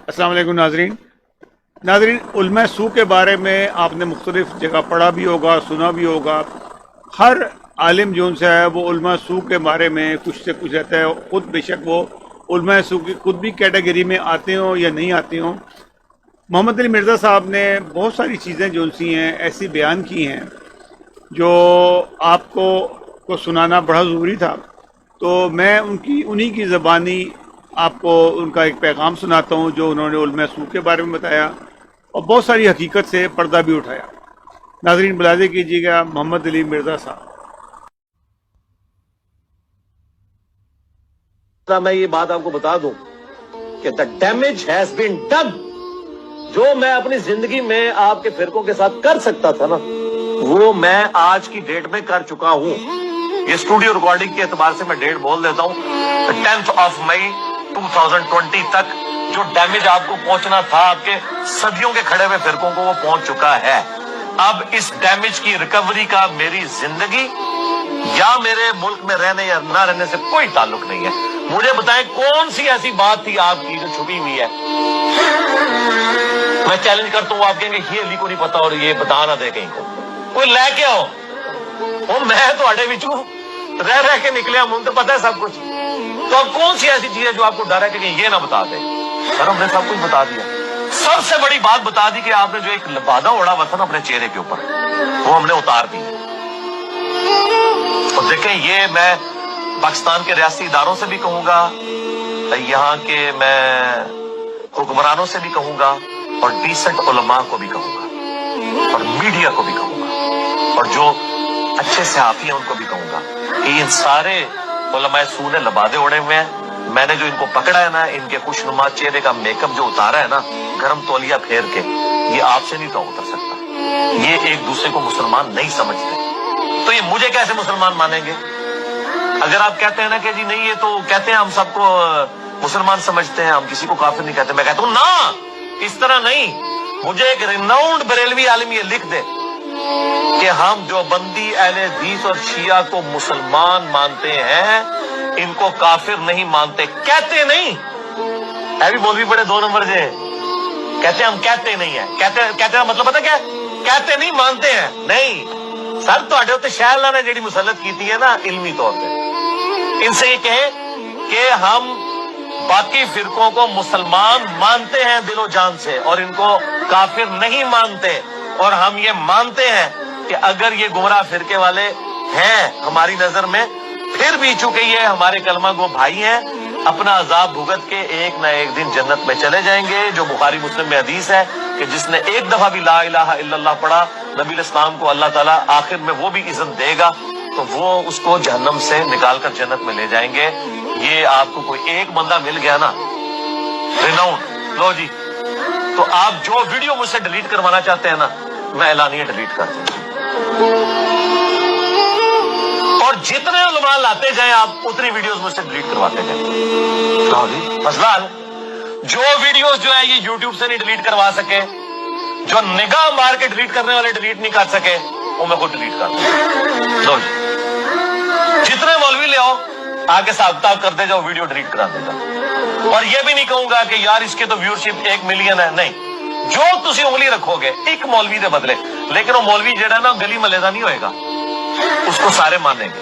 अस्सलाम वालेकुम नाजरीन, उलमा सू के बारे में आपने मुख्तलिफ जगह पढ़ा भी होगा, सुना भी होगा। हर आलिम जो उनसे है वो उलमा सू के बारे में कुछ से कुछ रहता है। खुद बेशक वो उलमा सू की खुद भी कैटेगरी में आते हों या नहीं आते हों। मोहम्मद अली मिर्ज़ा साहब ने बहुत सारी चीज़ें जो उनसी हैं ऐसी बयान की हैं जो आपको सुनाना बड़ा ज़रूरी था। तो मैं उन्हीं की ज़बानी आपको उनका एक पैगाम सुनाता हूँ जो उन्होंने उलमा सू के बारे में बताया और बहुत सारी हकीकत से पर्दा भी उठाया। नाज़रीन मुलाज़े कीजिएगा मोहम्मद अली मिर्ज़ा साहब। मैं ये बात आपको बता दूं कि the damage has been done. जो मैं अपनी जिंदगी में आपके फिरकों के साथ कर सकता था ना, वो मैं आज की डेट में कर चुका हूं। ये स्टूडियो रिकॉर्डिंग के एतबार से मैं डेट बोल देता हूं, 10 मई 2020 तक जो डैमेज आपको पहुंचना था आपके सदियों के खड़े हुए फिरकों को, वो पहुंच चुका है। अब इस डैमेज की रिकवरी का मेरी जिंदगी या मेरे मुल्क में रहने या ना रहने से कोई ताल्लुक नहीं है। मुझे बताएं कौन सी ऐसी बात थी आपकी जो छुपी हुई है। मैं चैलेंज करता हूं, आप कहेंगे ये अली को नहीं पता और ये बता ना दे कहीं को, कोई लेके आओ। और मैं तो अड़े बिचू रह के निकले, मुझे तो पता है सब कुछ। तो अब कौन सी ऐसी चीज है जो आपको डर है कि ये ना बता दे? सर हमने सब कुछ बता दिया। सबसे बड़ी बात बता दी कि आपने जो एक लबादा ओढ़ा हुआ था ना अपने चेहरे के ऊपर, वो हमने उतार दी। और देखें, ये मैं पाकिस्तान के रियासती इदारों से भी कहूंगा, यहाँ के मैं हुक्मरानों से भी कहूंगा, और डिसेंट उलमा को भी कहूंगा, और मीडिया को भी कहूंगा, और जो अच्छे सहाफी हैं उनको भी कहूंगा कि इन सारे उलमा सू ने लबादे ओढ़े हुए हैं। मैंने जो इनको पकड़ा है ना, इनके खुशनुमा चेहरे का मेकअप जो उतारा है ना गर्म तौलिया फेर के, ये आपसे नहीं तो उतर सकता। ये एक दूसरे को मुसलमान नहीं समझते, तो ये मुझे कैसे मुसलमान मानेंगे? अगर आप कहते हैं ना कि जी नहीं, ये तो कहते हैं हम सबको मुसलमान समझते हैं, हम किसी को काफिर नहीं कहते, मैं कहता हूं ना, इस तरह नहीं। मुझे एक रिनाउंड बरेलवी आलिम ये लिख दे कि हम जो बंदी अहले हदीस और शिया को मुसलमान मानते हैं, इनको काफिर नहीं मानते। कहते नहीं है भी मौलवी बड़े 2 नंबर जे कहते हैं हम कहते नहीं है। कहते मतलब पता क्या? कहते नहीं, मानते हैं नहीं। सर ਤੁਹਾਡੇ ਉੱਤੇ शहला ने ਜਿਹੜੀ मुसलत की है ना इल्मी तौर पे, इनसे ये कहे कि हम बाकी फिरकों को मुसलमान मानते हैं दिलो जान से और इनको काफिर नहीं मानते। और हम ये मानते हैं कि अगर ये गुमराह फिरके वाले हैं हमारी नजर में, फिर भी चूंकि ये हमारे कलमा गो भाई हैं, अपना अजाब भुगत के एक ना एक दिन जन्नत में चले जाएंगे। जो बुखारी मुस्लिम में हदीस है कि जिसने एक दफा भी ला इलाहा इल्लल्लाह पढ़ा, नबी इस्लाम को अल्लाह ताला आखिर में वो भी इज़्ज़त देगा, तो वो उसको जहन्नम से निकाल कर जन्नत में ले जाएंगे। ये आपको कोई एक बंदा मिल गया ना रिनाउंड, लो जी, तो आप जो वीडियो मुझसे डिलीट करवाना चाहते हैं ना, मैं एलानिया डिलीट कर दूं। और जितने उलमा लाते जाए आप उतनी वीडियोस मुझसे डिलीट करवाते जाए। मसला जो वीडियोस जो है ये यूट्यूब से नहीं डिलीट करवा सके, जो निगाह मार के डिलीट करने वाले डिलीट नहीं कर सके, वो मैं खुद डिलीट कर दूं। जितने मौलवी ले आओ आगे साहब कर दे जाओ, वीडियो डिलीट करा देगा। और ये भी नहीं कहूंगा कि यार इसके तो व्यूअरशिप 1 मिलियन है, नहीं। जो तुसी उंगली रखोगे एक मौलवी के बदले, लेकिन वो मौलवी जेड़ा ना गली मले का नहीं होएगा, उसको सारे मानेंगे।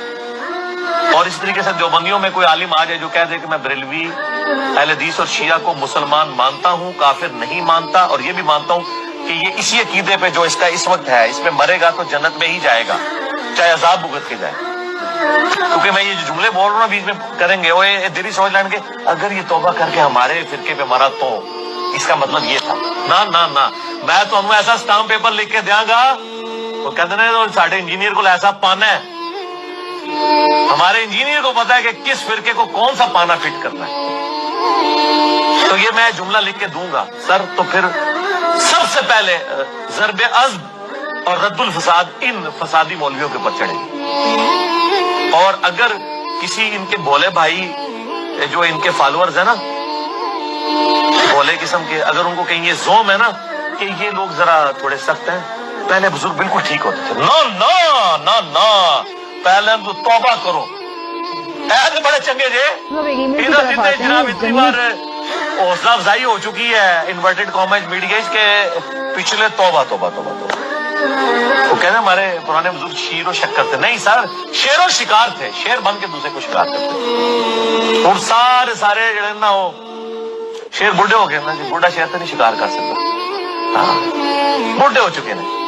और इस तरीके से देवबंदियों में कोई आलिम आ जाए जो कह दे कि मैं बरेलवी अहले हदीस और शिया को मुसलमान मानता हूं, काफिर नहीं मानता, और ये भी मानता हूं कि ये इसी अकीदे पे जो इसका इस वक्त है, इसमें मरेगा तो जन्नत में ही जाएगा, चाहे अजाब भुगत के जाए। क्योंकि मैं ये जो जुमले बोल रहा हूँ बीच में करेंगे वो देरी समझ लेंगे, अगर ये तौबा करके हमारे फिरके पे मरा तो इसका मतलब ये था ना ना ना। मैं तो ऐसा स्टाम्प पेपर लिख के देंगा, वो कहते ना साढ़े इंजीनियर को ऐसा पाना है, हमारे इंजीनियर को पता है कि किस फिरके को कौन सा पाना फिट करना है। तो ये मैं जुमला लिख के दूंगा सर, तो फिर सबसे पहले ज़रबे अज़्ब और रद्दुल फसाद इन फसादी मौलवियों के ऊपर चढ़ेगी। और अगर किसी इनके भोले भाई जो इनके फॉलोअर्स है ना, भोले किस्म के, अगर उनको कहीं ये जोम है ना कि ये लोग जरा थोड़े सख्त हैं, पहले बुजुर्ग बिल्कुल ठीक होते थे, ना ना ना ना, पहले तो तौबा करो, ऐसे बड़े चंगे जे इधर जितने जनाब इतनी बार حوصلہ افزائی ہو چکی ہے انورٹڈ کامنٹ میڈیا کے پچھلے توبہ توبہ توبہ توبہ وہ کہتے ہیں ہمارے پرانے بزرگ شیر و شکر تھے. نہیں سر, شیر و شکار تھے, شیر بن کے دوسرے کو شکار کرتے. اور سارے جڑے نا وہ شیر بڈھے ہو گئے نا جی, بڈھا شیر تو نہیں شکار کر سکتا. ہاں بڈھے ہو چکے ہیں.